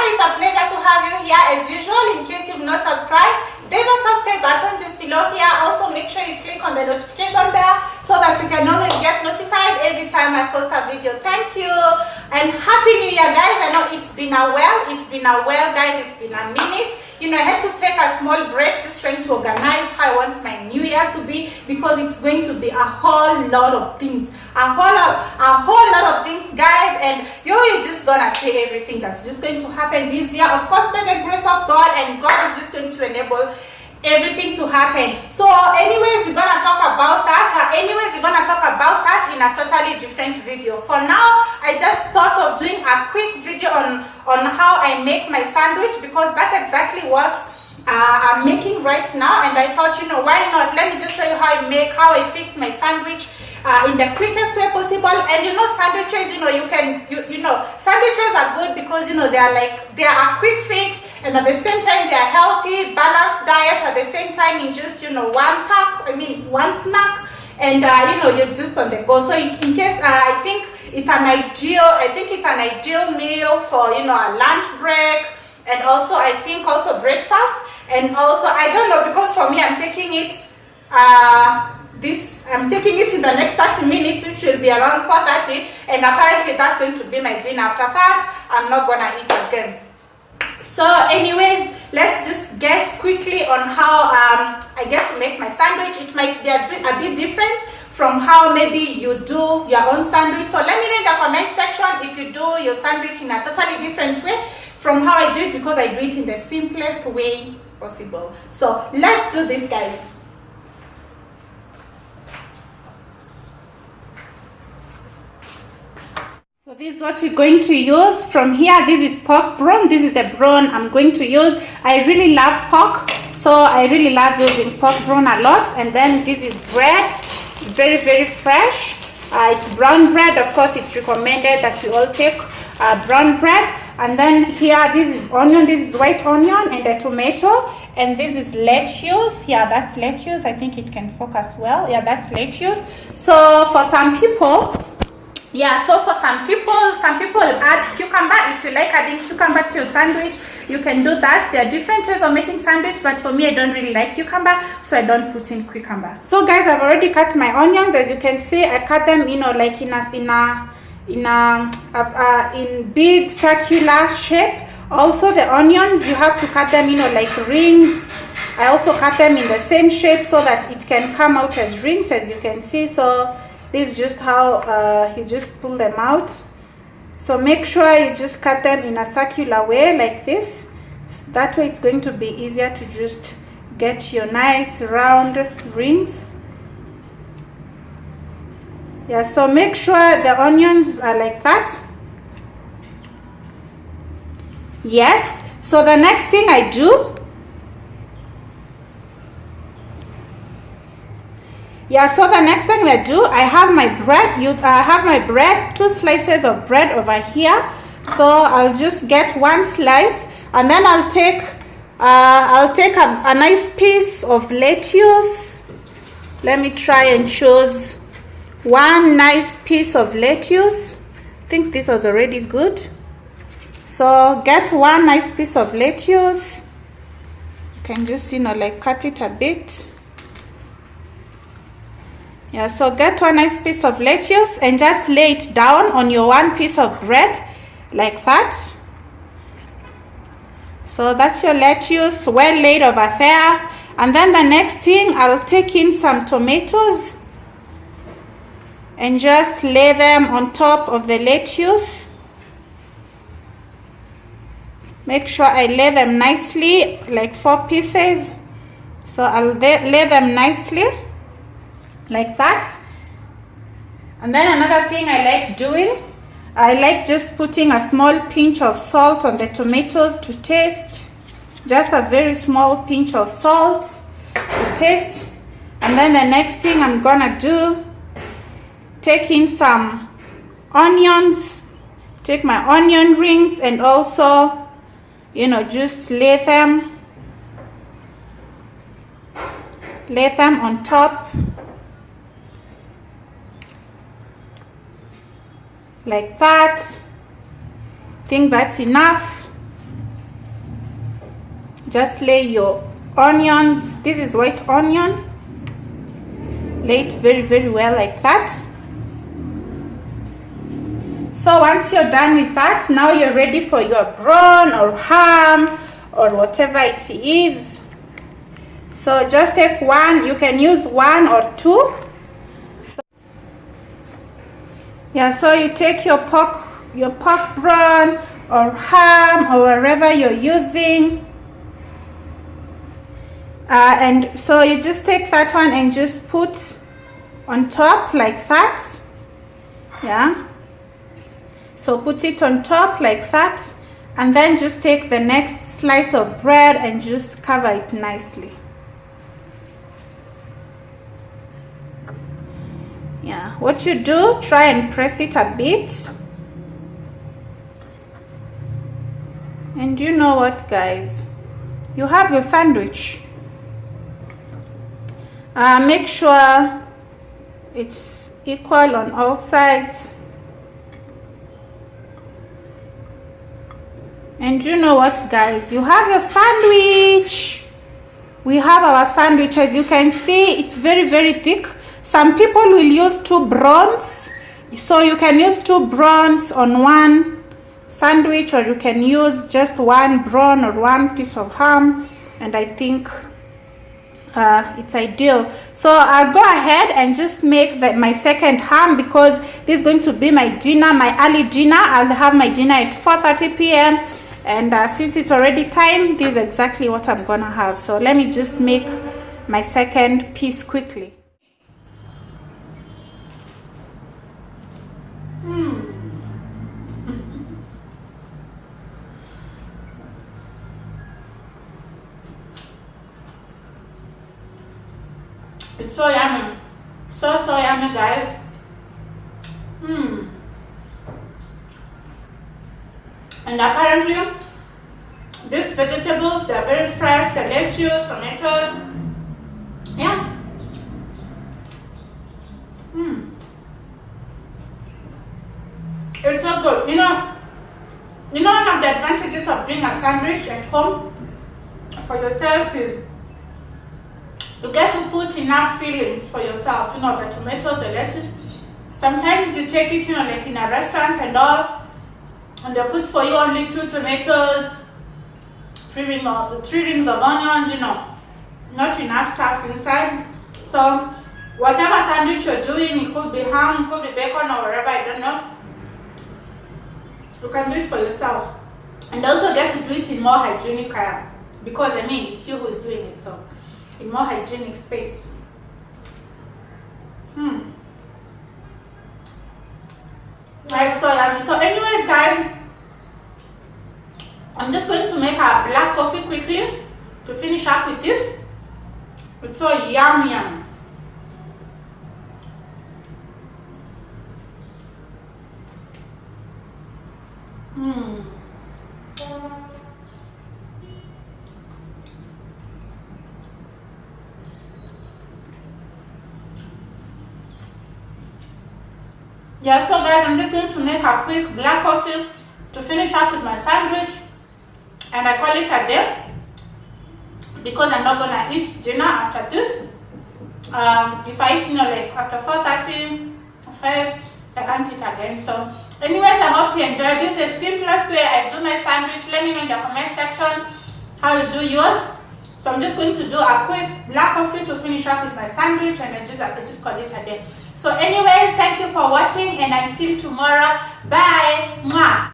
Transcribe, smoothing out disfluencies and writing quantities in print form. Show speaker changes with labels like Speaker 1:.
Speaker 1: it's a pleasure to have you here as usual. In case you've not subscribed, there's a subscribe button just below here. Also make sure you click on the notification bell so that you can always get notified every time I post a video. Thank you and happy new year, guys. I know it's been a while guys, it's been a minute. You know, I had to take a small break just trying to organize how I want my new year to be, because it's going to be a whole lot of things, a whole lot of things, guys, and you're just gonna see everything that's just going to happen this year, of course, by the grace of God, and God is just going to enable everything to happen. So anyways, we're gonna talk about that in a totally different video. For now, I just thought of doing a quick video on how I make my sandwich, because that's exactly what I'm making right now, and I thought, you know, why not, let me just show you how I fix my sandwich in the quickest way possible. And you know, sandwiches, you know, you know, sandwiches are good because, you know, they are a quick fix, and at the same time they are healthy, balanced diet at the same time in just, you know, one snack, and you know, you're just on the go. So in case I think it's an ideal meal for, you know, a lunch break, and also I think also breakfast, and also I don't know, because for me I'm taking it in the next 30 minutes, which will be around 4:30, and apparently that's going to be my dinner. After that, I'm not gonna eat again. So anyways, let's just get quickly on how I get to make my sandwich. It might be a bit different from how maybe you do your own sandwich. So let me know in the comment section if you do your sandwich in a totally different way from how I do it, because I do it in the simplest way possible. So let's do this, guys. So this is what we're going to use. From here, this is pork brawn. This is the brawn I'm going to use. I really love pork, so I really love using pork brawn a lot. And then this is bread. It's very, very fresh. It's brown bread. Of course, it's recommended that we all take brown bread. And then here, this is onion. This is white onion and a tomato. And this is lettuce. Yeah, that's lettuce. I think it can focus well. Yeah, that's lettuce. So for some people, some people add cucumber. If you like adding cucumber to your sandwich, you can do that. There are different ways of making sandwich, but for me, I don't really like cucumber, so I don't put in cucumber. So guys, I've already cut my onions. As you can see, I cut them, you know, like in big circular shape. Also, the onions, you have to cut them, you know, like rings. I also cut them in the same shape so that it can come out as rings, as you can see. So this is just how you just pull them out. So make sure you just cut them in a circular way like this. That way it's going to be easier to just get your nice round rings. Yeah, so make sure the onions are like that. Yes, so the next thing I do, I have my bread. I have my bread, 2 slices of bread over here. So I'll just get 1 slice, and then I'll take a nice piece of lettuce. Let me try and choose 1 nice piece of lettuce. I think this was already good. So get 1 nice piece of lettuce. You can just, you know, like cut it a bit. Yeah, so get 1 nice piece of lettuce and just lay it down on your 1 piece of bread like that. So that's your lettuce well laid over there. And then the next thing, I'll take in some tomatoes and just lay them on top of the lettuce. Make sure I lay them nicely, like 4 pieces. So I'll lay them nicely like that. And then another thing I like doing, I like just putting a small pinch of salt on the tomatoes to taste. Just a very small pinch of salt to taste. And then the next thing I'm gonna do, take in some onions, take my onion rings, and also, you know, just lay them on top like that. I think that's enough. just lay your onions. This is white onion. Lay it very, very well like that. So once you're done with that, now you're ready for your brawn or ham or whatever it is. So just take one. You can use one or two. So you take your pork brawn or ham or whatever you're using, and so you just take that one and just put on top like that. So put it on top like that, and then just take the next slice of bread and just cover it nicely. What you do, try and press it a bit. And you know what, guys, you have your sandwich. Make sure it's equal on all sides. And you know what, guys, you have your sandwich. We have our sandwich. As you can see, it's very, very thick. Some people will use 2 brawns, so you can use 2 brawns on one sandwich, or you can use just 1 brawn or 1 piece of ham, and I think it's ideal. So I'll go ahead and just make my second ham, because this is going to be my dinner, my early dinner. I'll have my dinner at 4:30 p.m. and since it's already time, this is exactly what I'm gonna have. So let me just make my second piece quickly. It's so yummy, so yummy, guys. And apparently these vegetables, they're very fresh. The lettuce, tomatoes, it's so good. You know one of the advantages of doing a sandwich at home for yourself is you get to put enough fillings for yourself. You know, the tomatoes, the lettuce. Sometimes you take it, like in a restaurant and all, and they put for you only 2 tomatoes, 3 rings of onions, not enough stuff inside. So whatever sandwich you're doing, it could be ham, it could be bacon or whatever, I don't know, you can do it for yourself, and also get to do it in more hygienic, because it's you who is doing it, so in more hygienic space. Guys, so yummy. So anyways, guys, I'm just going to make a black coffee quickly to finish up with this. It's so yum. So guys, I'm just going to make a quick black coffee to finish up with my sandwich, and I call it a day because I'm not gonna eat dinner after this. If I eat, like after 4:30, 5, I can't eat again. So anyways, I hope you enjoyed. This is the simplest way I do my sandwich. Let me know in the comment section how you do yours. So I'm just going to do a quick black coffee to finish up with my sandwich, and I just call it a day. So anyways, thank you for watching, and until tomorrow, bye. Mwah.